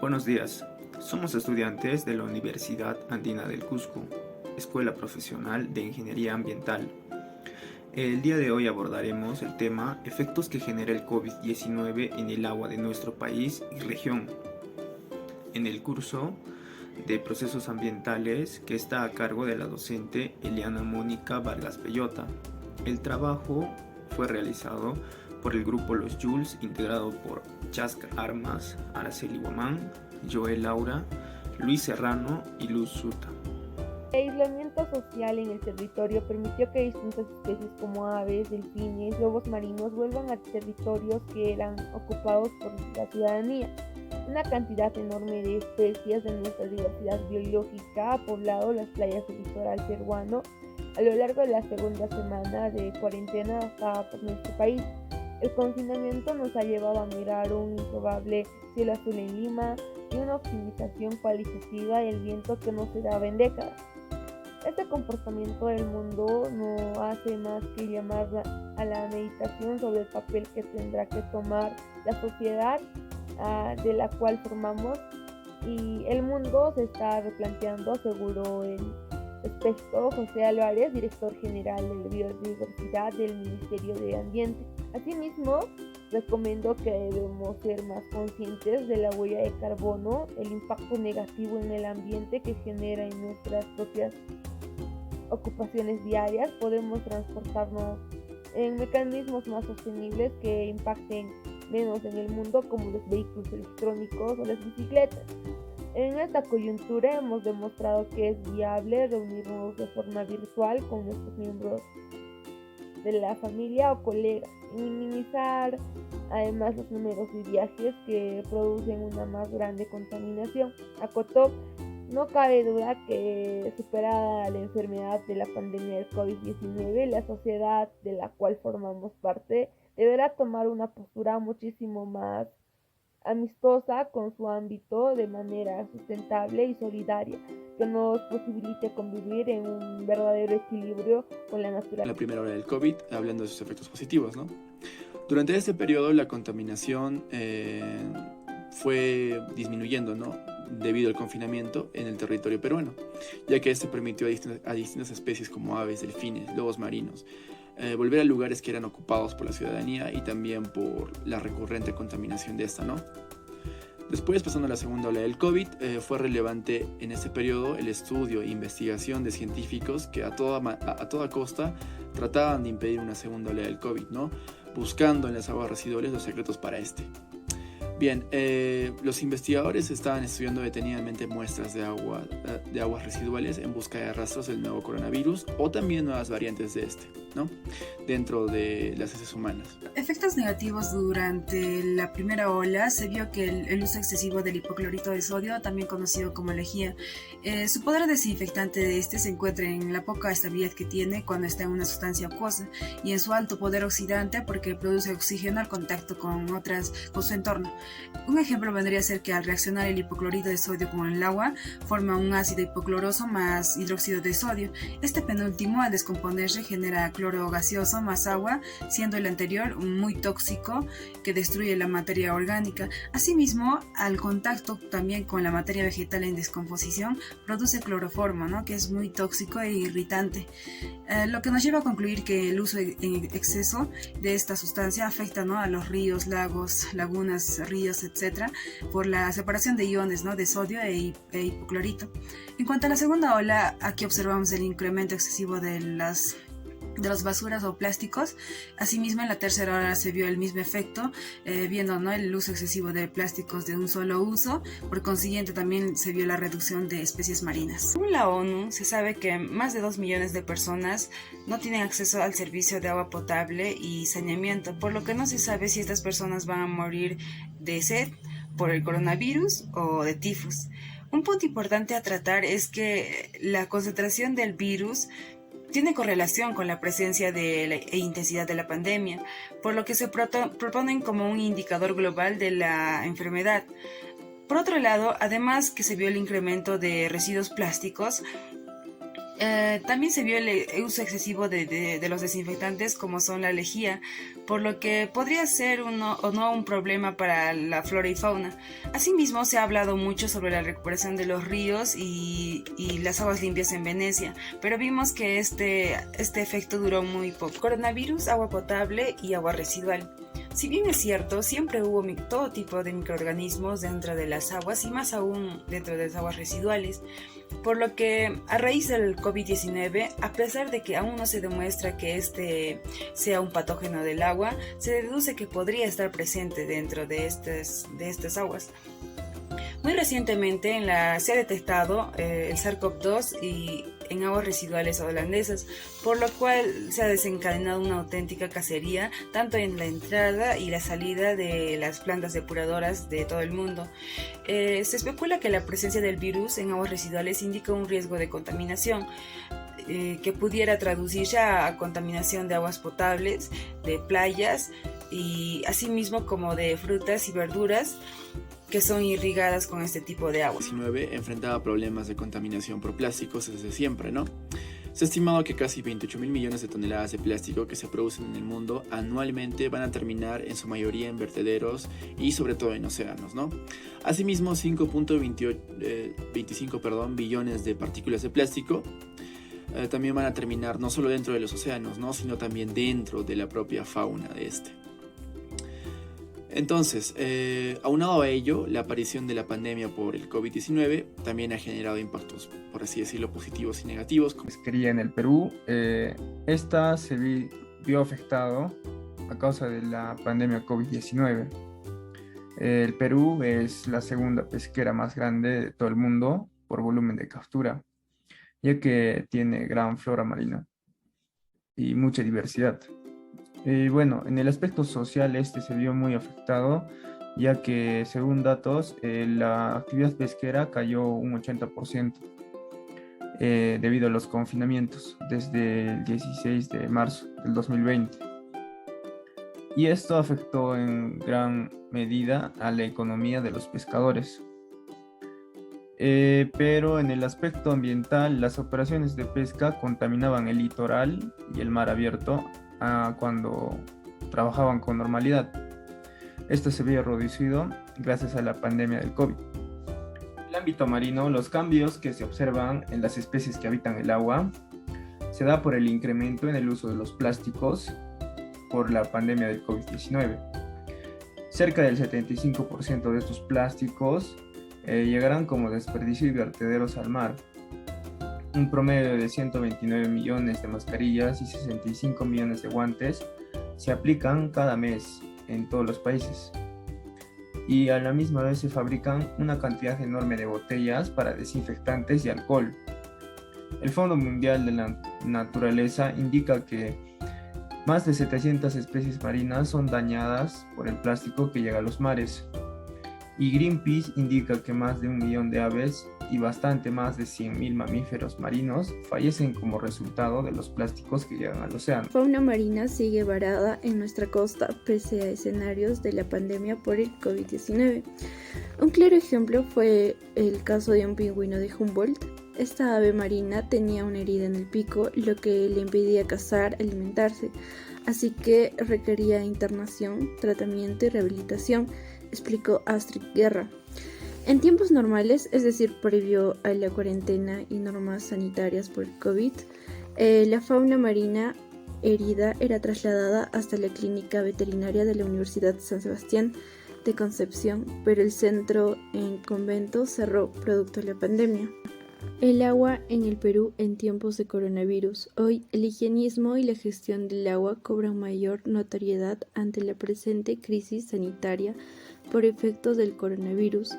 Buenos días, somos estudiantes de la Universidad Andina del Cusco, Escuela Profesional de Ingeniería Ambiental. El día de hoy abordaremos el tema efectos que genera el COVID-19 en el agua de nuestro país y región. En el curso de Procesos Ambientales que está a cargo de la docente Eliana Mónica Vargas Bellota. El trabajo fue realizado por el grupo Los Jules, integrado por Chask Armas, Araceli Guamán, Joel Laura, Luis Serrano y Luz Suta. El aislamiento social en el territorio permitió que distintas especies como aves, delfines, lobos marinos vuelvan a territorios que eran ocupados por la ciudadanía. Una cantidad enorme de especies de nuestra diversidad biológica ha poblado las playas del litoral peruano a lo largo de la segunda semana de cuarentena acá por nuestro país. El confinamiento nos ha llevado a mirar un improbable cielo azul en Lima y una optimización cualitativa del viento que no se daba en décadas. Este comportamiento del mundo no hace más que llamar a la meditación sobre el papel que tendrá que tomar la sociedad de la cual formamos, y el mundo se está replanteando, aseguró el experto José Álvarez, director general de Biodiversidad del Ministerio de Ambiente. Asimismo, recomendó que debemos ser más conscientes de la huella de carbono, el impacto negativo en el ambiente que genera en nuestras propias ocupaciones diarias. Podemos transportarnos en mecanismos más sostenibles que impacten menos en el mundo, como los vehículos electrónicos o las bicicletas. En esta coyuntura hemos demostrado que es viable reunirnos de forma virtual con nuestros miembros de la familia o colegas y minimizar además los números de viajes que producen una más grande contaminación. Acotó: no cabe duda que, superada la enfermedad de la pandemia del COVID-19, la sociedad de la cual formamos parte deberá tomar una postura muchísimo más amistosa con su ámbito de manera sustentable y solidaria, que nos posibilite convivir en un verdadero equilibrio con la naturaleza. La primera ola del COVID, hablando de sus efectos positivos, ¿no? Durante este periodo la contaminación fue disminuyendo, ¿no?, debido al confinamiento en el territorio peruano, ya que este permitió a distintas especies como aves, delfines, lobos marinos, volver a lugares que eran ocupados por la ciudadanía y también por la recurrente contaminación de esta, ¿no? Después, pasando a la segunda ola del COVID, fue relevante en este periodo el estudio e investigación de científicos que a toda costa trataban de impedir una segunda ola del COVID, ¿no?, buscando en las aguas residuales los secretos para este. Bien, los investigadores estaban estudiando detenidamente muestras de aguas residuales en busca de rastros del nuevo coronavirus o también nuevas variantes de este, ¿no?, dentro de las heces humanas. Efectos negativos: durante la primera ola se vio que el uso excesivo del hipoclorito de sodio, también conocido como lejía, su poder desinfectante de este se encuentra en la poca estabilidad que tiene cuando está en una sustancia acuosa y en su alto poder oxidante porque produce oxígeno al contacto con su entorno. Un ejemplo vendría a ser que al reaccionar el hipoclorito de sodio con el agua forma un ácido hipocloroso más hidróxido de sodio. Este penúltimo, al descomponerse, genera cloro gaseoso más agua, siendo el anterior muy tóxico que destruye la materia orgánica. Asimismo, al contacto también con la materia vegetal en descomposición, produce cloroformo, ¿no?, que es muy tóxico e irritante. Lo que nos lleva a concluir que el uso en exceso de esta sustancia afecta, ¿no?, a los ríos, lagos, lagunas, ríos, etc., por la separación de iones, ¿no?, de sodio e hipoclorito. En cuanto a la segunda ola, aquí observamos el incremento excesivo de las basuras o plásticos. Asimismo, en la tercera ola se vio el mismo efecto, viendo, ¿no?, el uso excesivo de plásticos de un solo uso. Por consiguiente, también se vio la reducción de especies marinas. Según la ONU, se sabe que más de 2 millones de personas no tienen acceso al servicio de agua potable y saneamiento, por lo que no se sabe si estas personas van a morir de sed, por el coronavirus o de tifus. Un punto importante a tratar es que la concentración del virus tiene correlación con la presencia e intensidad de la pandemia, por lo que se proponen como un indicador global de la enfermedad. Por otro lado, además que se vio el incremento de residuos plásticos, también se vio el uso excesivo de los desinfectantes como son la lejía, por lo que podría ser o no un problema para la flora y fauna. Asimismo, se ha hablado mucho sobre la recuperación de los ríos y las aguas limpias en Venecia, pero vimos que este efecto duró muy poco. Coronavirus, agua potable y agua residual. Si bien es cierto, siempre hubo todo tipo de microorganismos dentro de las aguas y más aún dentro de las aguas residuales, por lo que a raíz del COVID-19, a pesar de que aún no se demuestra que este sea un patógeno del agua, se deduce que podría estar presente dentro de estas aguas. Muy recientemente se ha detectado el SARS-CoV-2 y en aguas residuales holandesas, por lo cual se ha desencadenado una auténtica cacería tanto en la entrada y la salida de las plantas depuradoras de todo el mundo. Se especula que la presencia del virus en aguas residuales indica un riesgo de contaminación que pudiera traducirse a contaminación de aguas potables, de playas y asimismo como de frutas y verduras que son irrigadas con este tipo de agua. 19 enfrentaba problemas de contaminación por plásticos desde siempre, ¿no? Se ha estimado que casi 28.000 millones de toneladas de plástico que se producen en el mundo anualmente van a terminar en su mayoría en vertederos y sobre todo en océanos, ¿no? Asimismo, 5.25 billones de partículas de plástico también van a terminar no solo dentro de los océanos, ¿no? Sino también dentro de la propia fauna de este. Entonces, aunado a ello, la aparición de la pandemia por el COVID-19 también ha generado impactos, por así decirlo, positivos y negativos. Pesquería en el Perú, esta se vio afectado a causa de la pandemia COVID-19. El Perú es la segunda pesquera más grande de todo el mundo por volumen de captura, ya que tiene gran flora marina y mucha diversidad. Bueno, en el aspecto social se vio muy afectado, ya que según datos, la actividad pesquera cayó un 80% debido a los confinamientos desde el 16 de marzo del 2020. Y esto afectó en gran medida a la economía de los pescadores. Pero en el aspecto ambiental, las operaciones de pesca contaminaban el litoral y el mar abierto cuando trabajaban con normalidad. Esto se vio reducido gracias a la pandemia del COVID. En el ámbito marino, los cambios que se observan en las especies que habitan el agua se da por el incremento en el uso de los plásticos por la pandemia del COVID-19. Cerca del 75% de estos plásticos llegarán como desperdicio y vertederos al mar. Un promedio de 129 millones de mascarillas y 65 millones de guantes se aplican cada mes en todos los países. Y a la misma vez se fabrican una cantidad enorme de botellas para desinfectantes y alcohol. El Fondo Mundial de la Naturaleza indica que más de 700 especies marinas son dañadas por el plástico que llega a los mares. Y Greenpeace indica que más de 1 millón de aves y bastante más de 100.000 mamíferos marinos fallecen como resultado de los plásticos que llegan al océano. La fauna marina sigue varada en nuestra costa pese a escenarios de la pandemia por el COVID-19. Un claro ejemplo fue el caso de un pingüino de Humboldt. Esta ave marina tenía una herida en el pico, lo que le impedía cazar, alimentarse, así que requería internación, tratamiento y rehabilitación, explicó Astrid Guerra. En tiempos normales, es decir, previo a la cuarentena y normas sanitarias por el COVID, la fauna marina herida era trasladada hasta la clínica veterinaria de la Universidad San Sebastián de Concepción, pero el centro en convento cerró producto de la pandemia. El agua en el Perú en tiempos de coronavirus. Hoy, el higienismo y la gestión del agua cobran mayor notoriedad ante la presente crisis sanitaria por efectos del coronavirus.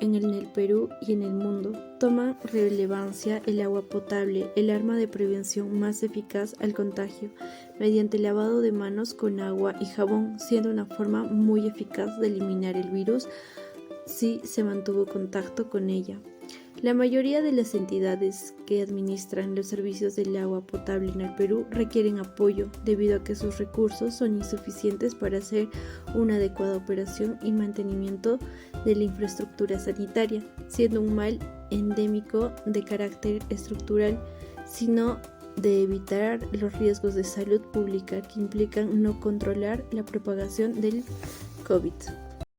En el Perú y en el mundo toma relevancia el agua potable, el arma de prevención más eficaz al contagio, mediante el lavado de manos con agua y jabón, siendo una forma muy eficaz de eliminar el virus si se mantuvo contacto con ella. La mayoría de las entidades que administran los servicios del agua potable en el Perú requieren apoyo debido a que sus recursos son insuficientes para hacer una adecuada operación y mantenimiento de la infraestructura sanitaria, siendo un mal endémico de carácter estructural, sino de evitar los riesgos de salud pública que implican no controlar la propagación del COVID.